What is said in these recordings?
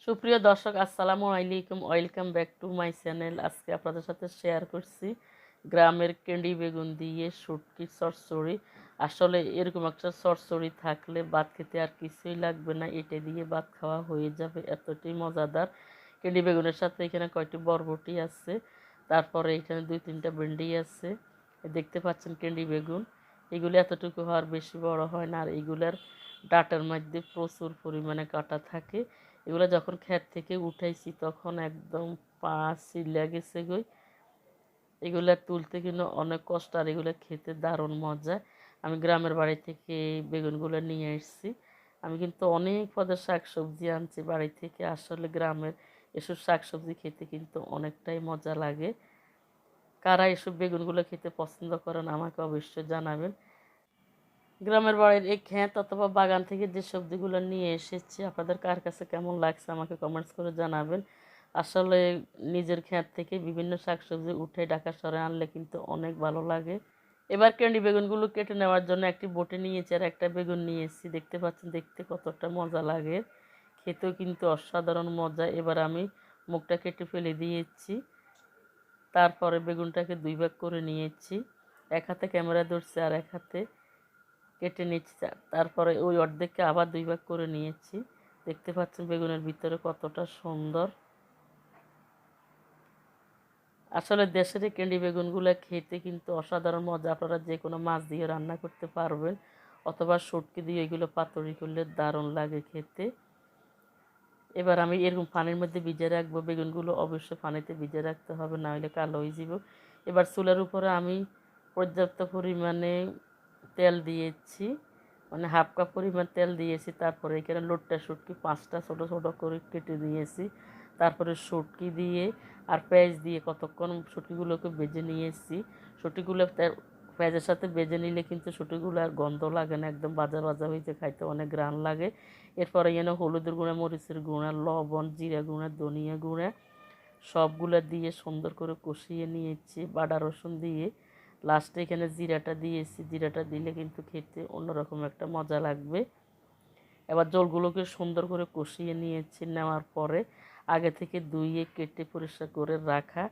সুপ্রিয় দর্শক, আসসালামু আলাইকুম। Welcome back to my channel. আজকে আপনাদের সাথে শেয়ার করছি গ্রামের ক্যান্ডি বেগুন দিয়ে শুটকির চচ্চড়ি। আসলে এরকম একটা চচ্চড়ি থাকলে ভাত খেতে আর কিছুই লাগবে না, এটা দিয়ে ভাত খাওয়া হয়ে যাবে, এতটাই মজাদার। ক্যান্ডি বেগুনের সাথে এখানে কয়টি বরবটি আছে, তারপরে এখানে 2-3টা ভেন্ডি আছে। দেখতে পাচ্ছেন ক্যান্ডি বেগুন, এগুলো এতটুকু হওয়ার বেশি বড় হয় না, আর এগুলার ডাঁটার মধ্যে প্রচুর পরিমাণে কাঁটা থাকে। এগুলো যখন ক্ষেত থেকে উঠাইছি তখন একদম পা ছিলে গেছে গই। এগুলা তুলতে কিন্তু অনেক কষ্ট, আর এগুলো খেতে দারুণ মজা। আমি গ্রামের বাড়ি থেকে এই বেগুনগুলো নিয়ে এসেছি। আমি কিন্তু অনেক পদের শাকসবজি আনছি বাড়ি থেকে। আসলে গ্রামের এসব শাকসবজি খেতে কিন্তু অনেকটাই মজা লাগে। কারা এসব বেগুনগুলো খেতে পছন্দ করেন আমাকে অবশ্যই জানাবেন। গ্রামের বাড়ির এই ক্ষেত অথবা বাগান থেকে যে সবজিগুলো নিয়ে এসেছি আপনাদের কার কাছে কেমন লাগছে আমাকে কমেন্টস করে জানাবেন। আসলে নিজের ক্ষেত থেকে বিভিন্ন শাকসবজি উঠে ঢাকা শহরে আনলে কিন্তু অনেক ভালো লাগে। এবার ক্যান্ডি বেগুনগুলো কেটে নেওয়ার জন্য একটি বটে নিয়েছি আর একটা বেগুন নিয়েছি। দেখতে পাচ্ছেন দেখতে কতটা মজা লাগে, খেতেও কিন্তু অসাধারণ মজা। এবার আমি মুখটা কেটে ফেলে দিয়েছি, তারপরে বেগুনটাকে 2 ভাগ করে নিয়েছি। এক হাতে ক্যামেরা ধরছে আর এক হাতে কেটে নিচ্ছি। তারপরে ওই অর্ধেককে আবার 2 ভাগ করে নিয়েছি। দেখতে পাচ্ছেন বেগুনের ভিতরে কতটা সুন্দর। আসলে দেশের এই ক্যান্ডি বেগুনগুলো খেতে কিন্তু অসাধারণ মজা। আপনারা যে কোনো মাছ দিয়ে রান্না করতে পারবেন, অথবা শুটকি দিয়ে এগুলো পাতুরি করলে দারুণ লাগে খেতে। এবার আমি এরকম পানির মধ্যে ভিজে রাখবো। বেগুনগুলো অবশ্যই পানিতে ভিজে রাখতে হবে, না হলে কালো হয়ে যাব। এবার চুলার উপরে আমি পর্যাপ্ত পরিমাণে তেল দিয়েছি, মানে হাফ কাপ পরিমাণ তেল দিয়েছি। তারপরে এখানে লোটটা শুটকি 5টা ছোটো ছোটো করে কেটে দিয়েছি। তারপরে শুটকি দিয়ে আর পেঁয়াজ দিয়ে কতক্ষণ শুটকিগুলোকে ভেজে নিয়েছি। শুটকিগুলো পেঁয়াজের সাথে ভেজে নিলে কিন্তু শুটকিগুলো আর গন্ধ লাগে না, একদম ভাজা ভাজা হইতে খাইতে অনেক ঘ্রাণ লাগে। এরপরে এখানে হলুদের গুঁড়া, মরিচের গুঁড়া, লবণ, জিরা গুঁড়া, ধনিয়া গুঁড়া সবগুলো দিয়ে সুন্দর করে কষিয়ে নিয়েছি। বাটা রসুন দিয়ে লাস্টে এখানে জিরাটা দিয়েছি। জিরাটা দিলে কিন্তু খেতে অন্যরকম একটা মজা লাগবে। এবার জলগুলোকে সুন্দর করে কষিয়ে নিয়েছি। নেওয়ার পরে আগে থেকে ধুয়ে কেটে পরিষ্কার করে রাখা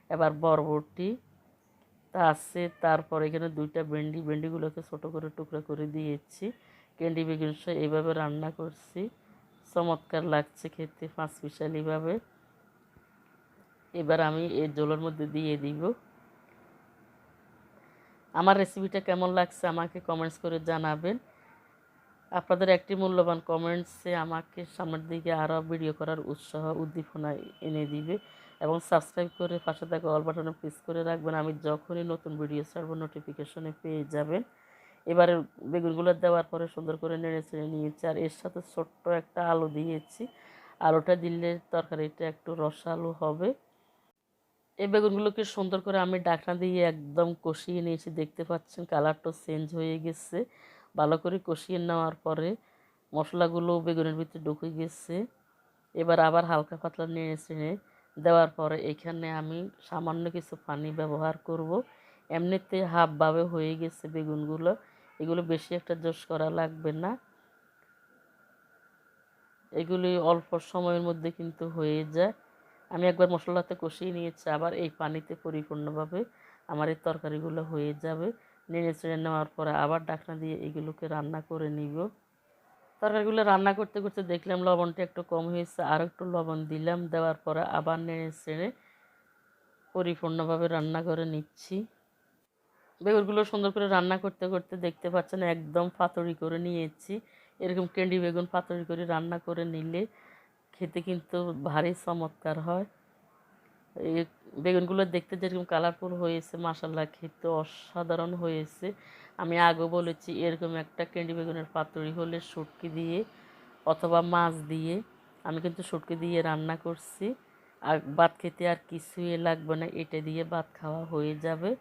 এবার বরবটি তা আছে। তারপর এখানে 2টা ভেন্ডিগুলোকে ছোটো করে টুকরো করে দিয়েছি। ক্যান্ডি বেগুন এইভাবে রান্না করছি, চমৎকার লাগছে খেতে পাঁচমিশালিভাবে। এবার আমি এই জলের মধ্যে দিয়ে দিব। আমার রেসিপিটা কেমন লাগছে আমাকে কমেন্টস করে জানাবেন। আপনাদের একটি মূল্যবান কমেন্টসে আমাকে সামনের দিকে আরও ভিডিও করার উৎসাহ উদ্দীপনা এনে দিবে, এবং সাবস্ক্রাইব করে পাশে থাকা অল বাটনে প্রেস করে রাখবেন। আমি যখনই নতুন ভিডিও ছাড়বো নোটিফিকেশনে পেয়ে যাবেন। এবারে বেগুনগুলো দেওয়ার পরে সুন্দর করে নেড়ে চেড়ে নিয়েছি, আর এর সাথে ছোট্ট একটা আলু দিয়েছি। আলুটা দিলে তরকারিটা একটু রসালো হবে। এই বেগুনগুলোকে সুন্দর করে আমি ঢাকনা দিয়ে একদম কষিয়ে নিয়েছি। দেখতে পাচ্ছেন কালারটা চেঞ্জ হয়ে গেছে। ভালো করে কষিয়ে নেওয়ার পরে মশলাগুলো বেগুনের ভিতরে ঢুকে গেছে। এবার আবার হালকা পাতলা নেড়ে চেড়ে দেওয়ার পরে এখানে আমি সামান্য কিছু পানি ব্যবহার করব। এমনিতে হাফভাবে হয়ে গেছে বেগুনগুলো, এগুলো বেশি একটা জোশ করা লাগবে না। এগুলি অল্প সময়ের মধ্যে কিন্তু হয়ে যায়। আমি একবার মশলাতে কষিয়ে নিয়েছি, আবার এই পানিতে পরিপূর্ণভাবে আমার এই তরকারিগুলো হয়ে যাবে। নেড়ে চেড়ে নেওয়ার পরে আবার ঢাকনা দিয়ে এগুলোকে রান্না করে নিব। তরকারিগুলো রান্না করতে করতে দেখলাম লবণটা একটু কম হয়েছে, আর একটু লবণ দিলাম। দেওয়ার পরে আবার নেড়ে চেড়ে পরিপূর্ণভাবে রান্না করে নিচ্ছি। বেগুনগুলো সুন্দর করে রান্না করতে করতে দেখতে পাচ্ছেন একদম পাতুরি করে নিয়েছি। এরকম ক্যান্ডি বেগুন পাতুরি করে রান্না করে নিলে খেতে কিন্তু ভারী চমৎকার হয়। এই বেগুনগুলো দেখতে যেরকম কালারফুল হয়েছে, মাশাল্লাহ খেতে অসাধারণ হয়েছে। আমি আগেও বলেছি এরকম একটা ক্যান্ডি বেগুনের পাতুরি হলে শুটকি দিয়ে অথবা মাছ দিয়ে, আমি কিন্তু শুটকি দিয়ে রান্না করছি। আর ভাত খেতে আর কিছুই লাগবে না, এটা দিয়ে ভাত খাওয়া হয়ে যাবে।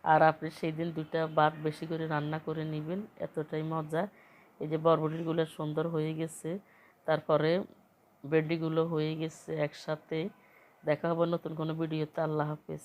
আর আপনি সেই দিন 2টা ভাত বেশি করে রান্না করে নেবেন, এতটাই মজা। এই যে বরবটিগুলো সুন্দর হয়ে গেছে, তারপরে ভেন্ডিগুলো হয়ে গেছে একসাথে। দেখা হবে নতুন কোনো ভিডিওতে। আল্লাহ হাফেজ।